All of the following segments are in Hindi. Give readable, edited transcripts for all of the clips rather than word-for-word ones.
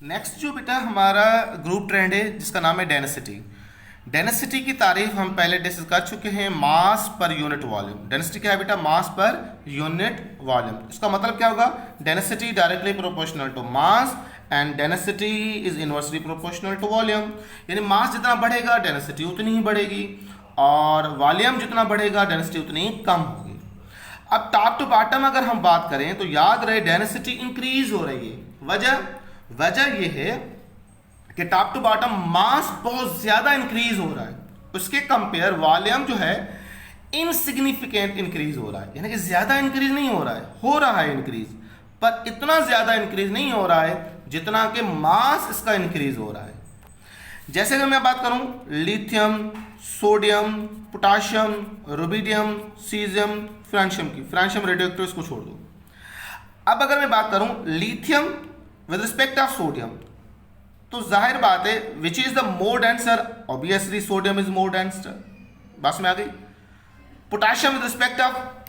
नेक्स्ट जो बेटा हमारा ग्रुप ट्रेंड है जिसका नाम है डेंसिटी। डेंसिटी की तारीफ हम पहले डिस्कस कर चुके हैं, मास पर यूनिट वॉल्यूम। डेंसिटी क्या है बेटा? मास पर यूनिट वॉल्यूम। इसका मतलब क्या होगा? Density directly proportional to mass and density is inversely proportional to volume. यानी मास जितना बढ़ेगा डेंसिटी उतनी ही बढ़ेगी और वॉल्यूम जितना बढ़ेगा डेंसिटी उतनी ही कम होगी। अब टॉप टू बॉटम अगर हम बात करें तो याद रहे डेंसिटी इंक्रीज हो रही है। वजह यह है कि टॉप टू बॉटम मास बहुत ज्यादा इंक्रीज हो रहा है, उसके कंपेयर वॉल्यूम जो है इनसिग्निफिकेंट इंक्रीज हो रहा है। यानी कि ज्यादा इंक्रीज नहीं हो रहा है इंक्रीज, पर इतना ज्यादा इंक्रीज नहीं हो रहा है जितना कि मास इसका इंक्रीज हो रहा है। जैसे अगर मैं बात करूं lithium, sodium, potassium, rubidium, caesium, francium की, फ्रांशियम रेडियोएक्टिव इसको छोड़ दो। अब अगर मैं बात करूं lithium with respect of sodium, तो जाहिर बात है which is the more denser, obviously sodium is more denser, बस में आ गई। पोटाशियम विद रिस्पेक्ट ऑफ,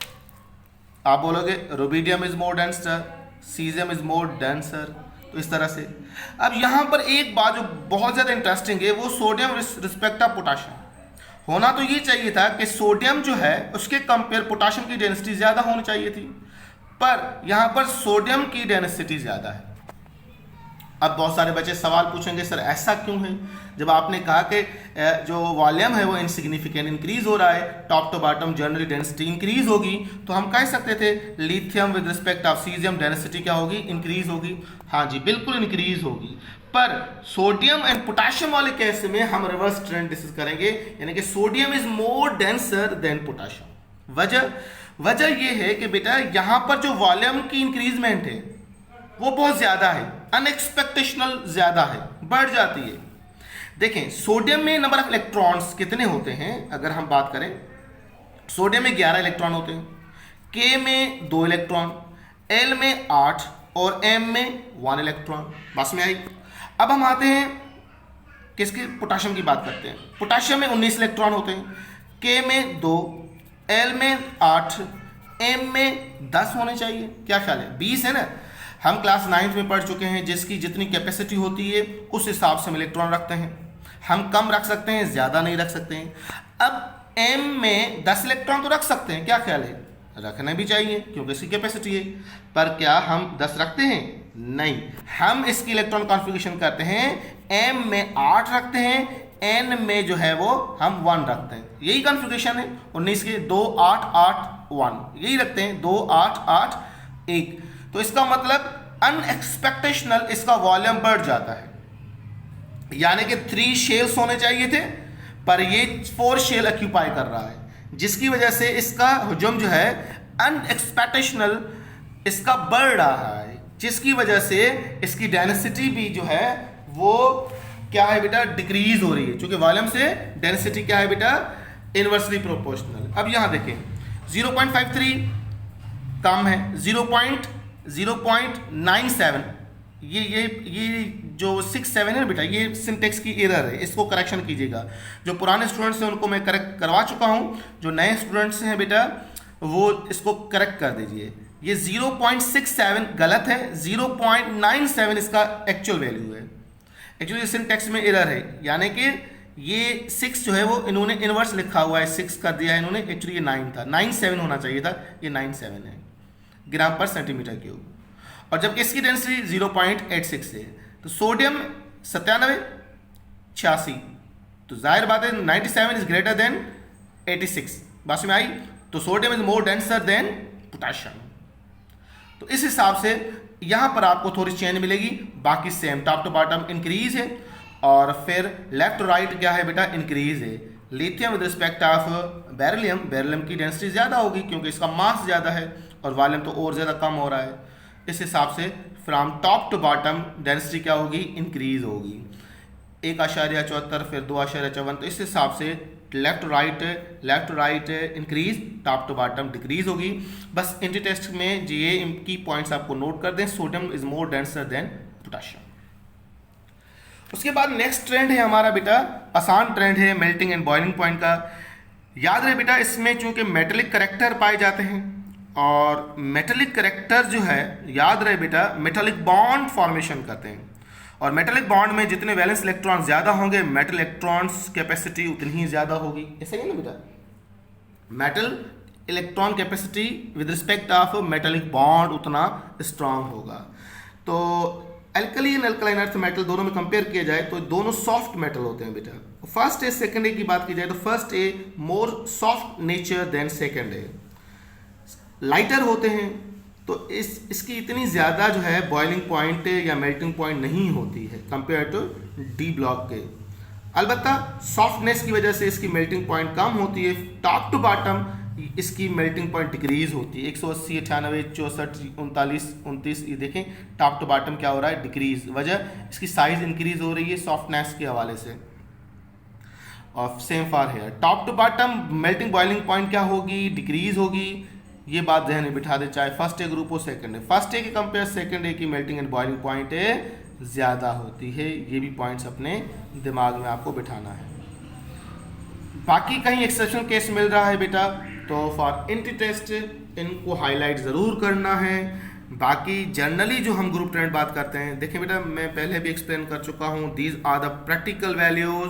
आप बोलोगे rubidium is more denser, caesium is more denser, तो इस तरह से। अब यहां पर एक बात जो बहुत ज्यादा इंटरेस्टिंग है वो सोडियम रिस्पेक्ट ऑफ पोटाशियम। होना तो ये चाहिए था कि सोडियम जो है उसके कंपेयर पोटाशियम की डेंसिटी ज्यादा होनी चाहिए थी, पर यहां पर सोडियम की डेंसिटी ज्यादा है। अब बहुत सारे बच्चे सवाल पूछेंगे सर ऐसा क्यों है, जब आपने कहा कि जो वॉल्यूम है वो इनसिग्निफिकेंट इंक्रीज हो रहा है, top to bottom generally density increase होगी, तो हम कह सकते थे lithium with respect of caesium density क्या होगी? इंक्रीज होगी। हाँ जी बिल्कुल इंक्रीज होगी, पर सोडियम एंड पोटाशियम वाले केस में हम रिवर्स ट्रेंड डिस्कस करेंगे, यानी कि sodium is more denser then potassium. वजह यह है कि बेटा यहां पर जो वॉल्यूम की इंक्रीजमेंट है वो बहुत ज्यादा है, अनएक्सपेक्टेशनल ज्यादा है, बढ़ जाती है। देखें सोडियम में नंबर ऑफ इलेक्ट्रॉन्स कितने होते हैं, अगर हम बात करें सोडियम में 11 इलेक्ट्रॉन होते हैं, के में 2 इलेक्ट्रॉन, एल में 8 और एम में 1 इलेक्ट्रॉन, बस में आई। अब हम आते हैं किसके? पोटाशियम की बात करते हैं। पोटाशियम में 19 इलेक्ट्रॉन होते हैं, के में 2, एल में 8, एम में 10 होने चाहिए। क्या ख्याल है? 20 है ना? हम क्लास 9th में पढ़ चुके हैं जिसकी जितनी कैपेसिटी होती है उस हिसाब से हम इलेक्ट्रॉन रखते हैं। हम कम रख सकते हैं, ज्यादा नहीं रख सकते हैं। अब एम में 10 इलेक्ट्रॉन तो रख सकते हैं, क्या ख्याल है? रखना भी चाहिए क्योंकि इसकी कैपेसिटी है, पर क्या हम 10 रखते हैं? नहीं, हम इसकी इलेक्ट्रॉन कॉन्फ़िगरेशन करते हैं, एम में 8 रखते हैं, एन में जो है वो हम 1 रखते हैं। यही कॉन्फ़िगरेशन है 19 के, 2 8 8 1, यही रखते हैं 2 8 8 1। तो इसका मतलब अनएक्सपेक्टेशनल इसका वॉल्यूम बढ़ जाता है, यानी कि 3 शेल्स होने चाहिए थे पर ये 4 शेल ऑक्यूपाई कर रहा है, जिसकी वजह से इसका हुजूम जो है अनएक्सपेक्टेशनल इसका बढ़ रहा है, जिसकी वजह से इसकी डेंसिटी भी जो है वो क्या है बेटा? डिक्रीज हो रही है, क्योंकि वॉल्यूम से डेंसिटी क्या है बेटा? Inversely proportional. अब यहां देखें 0.53 कम है, 0.97, ये जो 67 है ना बेटा, ये सिंटेक्स की एरर है, इसको करेक्शन कीजिएगा। जो पुराने स्टूडेंट्स हैं उनको मैं करेक्ट करवा चुका हूं, जो नए स्टूडेंट्स हैं बेटा वो इसको करेक्ट कर दीजिए। ये 0.67 गलत है, 0.97 इसका एक्चुअल वैल्यू है। एक्चुअली सिंटेक्स में एरर है, यानी कि ये 6 जो है वो इन्होंने इनवर्स लिखा हुआ है, 6 कर दिया है इन्होंने, एक्चुअली ये 9 था, 97 होना चाहिए था, ये 97 है ग्राम पर सेंटीमीटर क्यूब। और जबकि इसकी डेंसिटी 0.86 है, तो सोडियम 97 86, तो जाहिर बात है 97 इज ग्रेटर देन 86, बात में आई। तो sodium is more denser then potassium. तो इस हिसाब से यहां पर आपको थोड़ी चेंज मिलेगी, बाकी same top to bottom increase है, और फिर लेफ्ट राइट क्या है बेटा? इंक्रीज है। Lithium with respect of beryllium की डेंसिटी ज्यादा होगी क्योंकि इसका मास ज्यादा है और वॉल्यूम तो और ज्यादा कम हो रहा है। इस हिसाब से from top to bottom density क्या होगी? इंक्रीज होगी, 1.74 फिर 2.54, तो इस हिसाब से left right increase, top to bottom decrease होगी। बस इंटी टेस्ट में ये की पॉइंट्स आपको नोट कर दें, sodium is more denser then potassium. उसके बाद नेक्स्ट ट्रेंड है हमारा बेटा, आसान ट्रेंड है मेल्टिंग एंड बॉइलिंग पॉइंट का। याद रहे बेटा इसमें चूंकि मेटेलिक करेक्टर पाए जाते हैं, और मेटेलिक करेक्टर जो है याद रहे बेटा मेटेलिक बॉन्ड फॉर्मेशन करते हैं, और मेटलिक बॉन्ड में जितने वैलेंस इलेक्ट्रॉन ज्यादा होंगे मेटल इलेक्ट्रॉन्स कैपेसिटी उतनी ही ज्यादा होगी, ऐसा ही है ना बेटा। Metal electron capacity with respect of metallic bond उतना स्ट्रांग होगा। तो alkali and alkaline earth metal दोनों में कंपेयर किया जाए तो दोनों सॉफ्ट मेटल होते हैं बेटा। फर्स्ट ए सेकंड ए की बात की जाए तो first A more soft nature than second A, lighter होते हैं तो इसकी इतनी ज़्यादा जो है बॉइलिंग पॉइंट या मेल्टिंग पॉइंट नहीं होती है कंपेयर टू डी ब्लॉक के। अलबत्ता सॉफ्टनेस की वजह से इसकी मेल्टिंग पॉइंट कम होती है, टॉप टू बॉटम इसकी मेल्टिंग पॉइंट डिक्रीज होती है। 180, 98, 64, 39, 29, ये देखें टॉप टू बॉटम क्या हो रहा है, डिक्रीज। वजह इसकी साइज इंक्रीज हो रही है सॉफ्टनेस के हवाले से। और same for here, top to bottom melting boiling point क्या होगी, डिक्रीज होगी। ये बात ध्यान में बिठा दे, चाहे फर्स्ट ए ग्रुप हो सेकंड ए। फर्स्ट ए के कंपेयर सेकंड ए की मेल्टिंग एंड बॉइलिंग पॉइंट ज़्यादा होती है। ये भी पॉइंट्स अपने दिमाग में आपको बिठाना है। बाकी कहीं एक्सेप्शनल केस मिल रहा है बेटा तो फॉर इंटी टेस्ट इनको हाईलाइट ज़रूर करना है। बाकी जनरली जो हम ग्रुप ट्रेंड बात करते हैं, देखें बेटा मैं पहले भी एक्सप्लेन कर चुका हूँ, these are the practical values,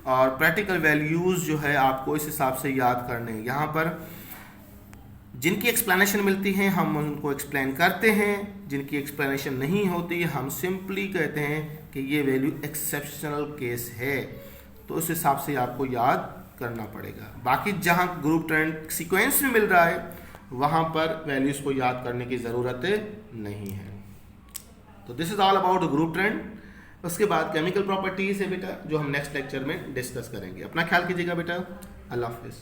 और प्रैक्टिकल वैल्यूज़ जो है आपको इस हिसाब से याद करने हैं। यहाँ पर जिनकी एक्सप्लेनेशन मिलती है हम उनको एक्सप्लेन करते हैं, जिनकी एक्सप्लेनेशन नहीं होती हम सिंपली कहते हैं कि ये वैल्यू एक्सेप्शनल केस है, तो उस हिसाब से आपको याद करना पड़ेगा। बाकी जहाँ ग्रुप ट्रेंड सीक्वेंस में मिल रहा है वहाँ पर वैल्यूज़ को याद करने की ज़रूरत नहीं है। तो this is all about group trend. उसके बाद केमिकल प्रॉपर्टीज़ है बेटा जो हम नेक्स्ट लेक्चर में डिस्कस करेंगे। अपना ख्याल कीजिएगा बेटा। अल्लाह हाफिज़।